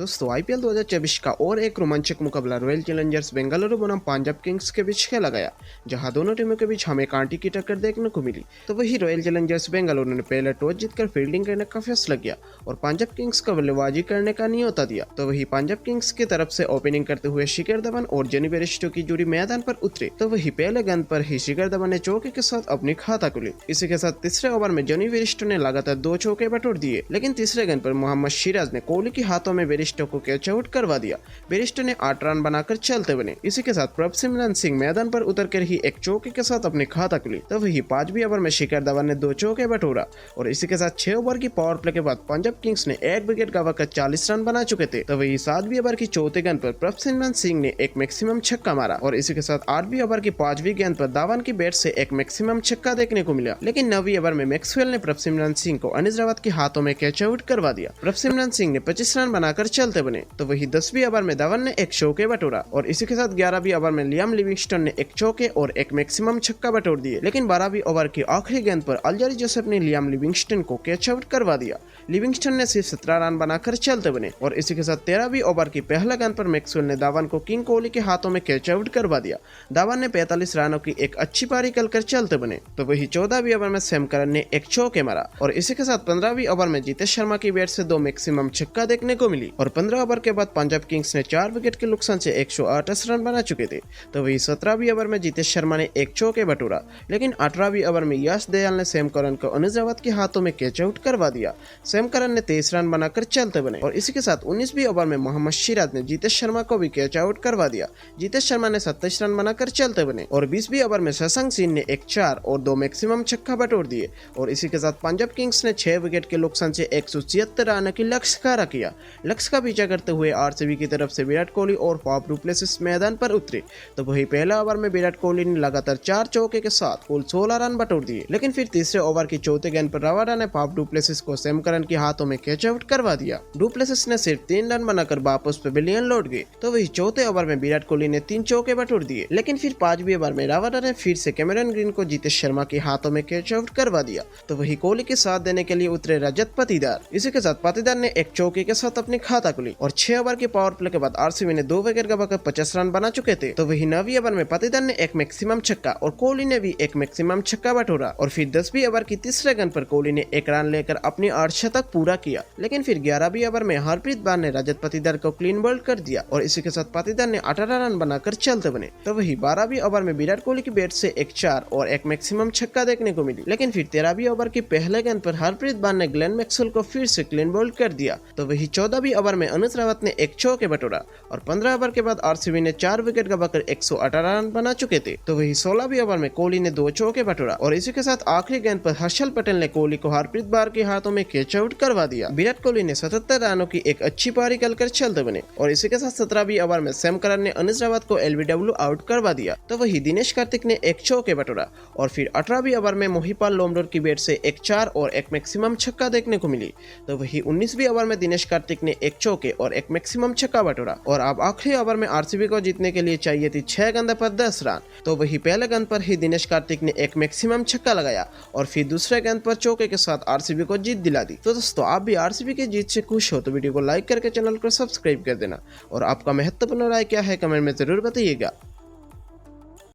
दोस्तों आईपीएल 2024 का और एक रोमांचक मुकाबला रॉयल चैलेंजर्स बेंगलुरु बनाम पंजाब किंग्स के बीच खेला गया, जहां दोनों टीमों के बीच हमें कांटे की टक्कर देखने को मिली। तो वही रॉयल चैलेंजर्स बेंगलुरु ने पहले टॉस जीतकर फील्डिंग करने का फैसला किया और पंजाब किंग्स को बल्लेबाजी करने का न्योता दिया। तो वही पंजाब किंग्स की तरफ से ओपनिंग करते हुए शिखर धवन और जॉनी बेयरस्टो की जोड़ी मैदान पर उतरी। तो वही पहले गेंद पर ही शिखर धवन ने चौके के साथ अपनी खाता खुली। इसी के साथ तीसरे ओवर में जॉनी बेयरस्टो ने लगातार 2 चौके बटोर दिए, लेकिन तीसरे गेंद पर मोहम्मद सिराज ने कोहली के हाथों में बेयरस्टो को कैच आउट करवा दिया। बेयरस्टो ने 8 रन बनाकर चलते बने। इसी के साथ प्रभसिमरन सिंह मैदान पर उतरकर ही एक चौके के साथ अपनी खाता खुली। तो वही 5वें ओवर में शिखर धवन ने 2 चौके बटोरा और इसी के साथ 6 ओवर की पावर प्ले के बाद पंजाब किंग्स ने 1 विकेट गंवाकर 40 रन बना चुके थे। तो वही 7वें ओवर की चौथे गेंद पर प्रभसिमरन सिंह ने एक मैक्सिमम छक्का मारा और इसी के साथ 8वें ओवर की 5वीं गेंद पर धवन की बैट से एक मैक्सिमम छक्का देखने को मिला। लेकिन 9वीं ओवर में मैक्सवेल ने प्रभसिमरन सिंह को अनिल रावत के हाथों में कैच आउट करवा दिया। प्रभसिमरन सिंह ने 25 रन बनाकर चलते बने। तो वही 10वीं ओवर में धवन ने एक चौके बटोरा और इसी के साथ 11वीं ओवर में लियाम लिविंगस्टन ने एक चौके और एक मैक्सिमम छक्का बटोर दिए। लेकिन 12वीं ओवर की आखिरी गेंद पर अल्जारी जोसेफ ने लियाम लिविंगस्टन को कैच आउट करवा दिया। लिविंगस्टन ने सिर्फ 17 रन बनाकर चलते बने और इसी के साथ 13वीं ओवर की पहला गेंद पर मैक्सवेल ने धवन को किंग कोहली के हाथों में कैच आउट करवा दिया। धवन ने 45 रनों की एक अच्छी पारी कर चलते बने। तो वही 14वीं ओवर में सैम करन ने एक चौके मारा और इसी के साथ 15वीं ओवर में जितेश शर्मा की बैट से 2 मैक्सिमम छक्का देखने को मिली और 15 ओवर के बाद पंजाब किंग्स ने 4 विकेट के नुकसान से 128 रन बना चुके थे। तो वही 17वीं ओवर में जितेश शर्मा ने एक चौके बटोरा, लेकिन 18वीं ओवर में यश दयाल ने सैम करन को अनिल रावत के हाथों में कैच आउट करवा दिया। सैम करन ने 23 रन बनाकर चलते बने और इसी के साथ 19वीं ओवर में मोहम्मद सिराज ने जितेश शर्मा को भी कैच आउट करवा दिया। जितेश शर्मा ने 27 रन बनाकर चलते बने और 20वीं ओवर में शशांक सिंह ने एक 4 और 2 मैक्सिमम छक्का बटोर दिए और इसी के साथ पंजाब किंग्स ने 6 विकेट के नुकसान से 176 रन की लक्ष्य का किया। लक्ष्य का पीछा करते हुए आरसीबी की तरफ से विराट कोहली और फाफ डु प्लेसिस मैदान पर उतरे। तो वही पहला ओवर में विराट कोहली ने लगातार 4 चौके के साथ कुल 16 रन बटोर दिए, लेकिन फिर तीसरे ओवर की चौथे गेंद पर रबाडा ने फाफ डु प्लेसिस को सैम करन के हाथों में कैच आउट करवा दिया। डु प्लेसिस ने सिर्फ 3 रन बनाकर वापस पवेलियन लौट गए। तो वही चौथे ओवर में विराट कोहली ने 3 चौके बटोर दिए, लेकिन फिर 5वें ओवर में रबाडा ने फिर से कैमरन ग्रीन को जितेश शर्मा के हाथों में कैच आउट करवा दिया। तो वही कोहली के साथ देने के लिए उतरे रजत पाटीदार। इसी के साथ पाटीदार ने एक चौके के साथ अपनी खाता खुली और 6 ओवर की पावर प्ले के बाद आरसीबी ने 2 विकेट गंवाकर 50 रन बना चुके थे। तो वही 9वीं ओवर में पाटीदार ने एक मैक्सिमम छक्का और कोहली ने भी एक मैक्सिमम छक्का बटोरा और फिर 10वीं ओवर की तीसरे गेंद पर कोहली ने 1 रन लेकर अपनी अर्धशतक पूरा किया। लेकिन फिर 11वीं ओवर में हरप्रीत बार ने रजत पाटीदार को क्लीन बोल्ड कर दिया और इसी के साथ पाटीदार ने 18 रन बनाकर चलते बने। तो वही 12वीं ओवर में विराट कोहली की बैट से एक 4 और एक मैक्सिमम छक्का देखने को मिली। लेकिन फिर 13वीं ओवर की पहले गेंद पर हरप्रीत बार ने ग्लेन मैक्सवेल को फिर से क्लीन बोल्ड कर दिया। तो वही 14वीं ओवर में अनिल रावत ने एक चौके बटोरा और 15 ओवर के बाद आरसीबी ने 4 विकेट गंवाकर 118 रन बना चुके थे। तो वही 16वीं ओवर में कोहली ने 2 चौके बटोरा और इसी के साथ आखिरी गेंद पर हर्षल पटेल ने कोहली को हरप्रीत बार के हाथों में कैच आउट करवा दिया। विराट कोहली ने 77 रनों की एक अच्छी पारी कर चलते बने और इसी के साथ 17वीं ओवर में सैम करन ने अनिल रावत को एलबीडब्ल्यू आउट करवा दिया। तो वही दिनेश कार्तिक ने एक चौके बटोरा और फिर 18वीं ओवर में मोहिपाल लोमडोर की बैट से एक 4 और एक मैक्सिमम छक्का देखने को मिली। तो वही 19वीं ओवर में दिनेश कार्तिक ने एक चौके और एक मैक्सिमम छक्का बटोरा और अब आखिरी ओवर में आरसीबी को जीतने के लिए चाहिए थी 6 गेंद पर 10 रन। तो वही पहले गेंद पर ही दिनेश कार्तिक ने एक मैक्सिमम छक्का लगाया और फिर दूसरे गेंद पर चौके के साथ आरसीबी को जीत दिला दी। तो दोस्तों आप भी आरसीबी की जीत से खुश हो तो वीडियो को लाइक करके चैनल को सब्सक्राइब कर देना और आपका महत्वपूर्ण राय क्या है कमेंट में जरूर बताइएगा।